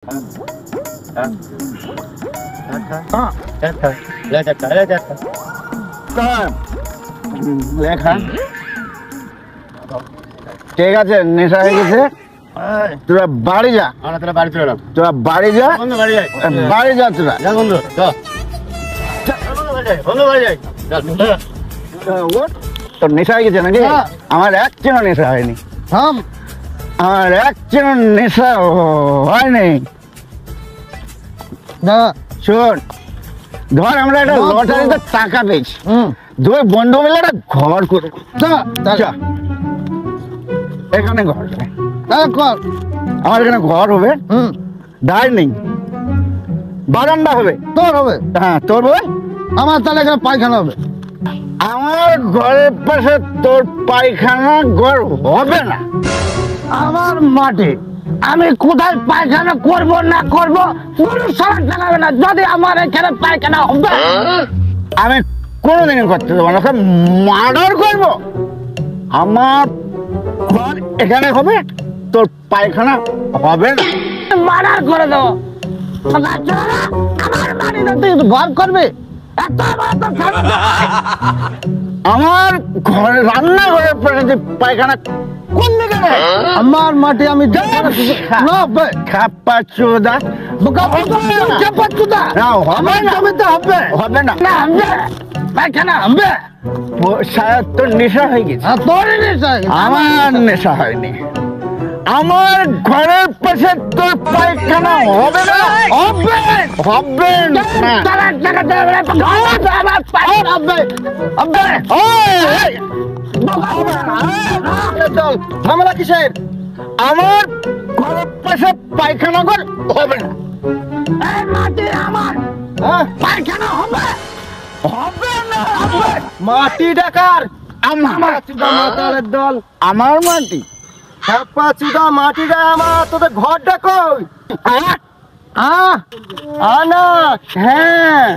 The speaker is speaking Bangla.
ঠিক আছে, নেশা হয়ে গেছে, তোরা বাড়ি যা। তোরা বাড়ি চলে তোরা বাড়ি যা, বাড়ি যা তোরা। বন্ধু তোর নেশা হয়ে গেছে নাকি? আমার একচেনও নেশা হয়নি। আমার একচেনও নেশা হয়নি। শোন, ধর আমরা একটা লটারিতে টাকা পেয়েছি, দুই বন্ধু মিলে একটা ঘর করবো। এখানে ঘর আমার এখানে ঘর হবে, ডাইনিং বারান্দা হবে। তোর হবে? হ্যাঁ তোর হবে। আমার তাহলে এখানে পায়খানা হবে। আমার ঘরের পাশে তোর পায়খানা ঘর হবে না। আমার মাঠে আমি কোথায় পায়খানা করব না করব কোনো সমস্যা জানাবে না। যদি আমার এখানে পায়খানা হবে আমি কোনোদিনই করতে দেবো না, মার্ডার করবো। আমার ঘর এখানে হবে, তোর পায়খানা হবে না। মার্ডার করে দেবো। আমার বাড়িতে তুই ঘর করবি? আমার ঘরে রান্না ঘরের পাশে পায়খানা কোন দিকে? আমার মাটি আমি খাপ্পা চোদা হবে না। পায়খানা হবে। তোর নেশা হয়ে গেছে। তোর নেশা? আমার নেশা হয়নি। আমার ঘরের পাশে তোর পায়খানা হবে না। হবে হবে না। ঝামেলা কিসের? আমার ঘরের পাশে পায়খানা ঘর হবে না। আমার পায়খানা হবে হবে না। মাটি ডাকার আমার দল। আমার মাটি মাটি দেয় আমার। তোদের ঘরটা কই? আনা। হ্যাঁ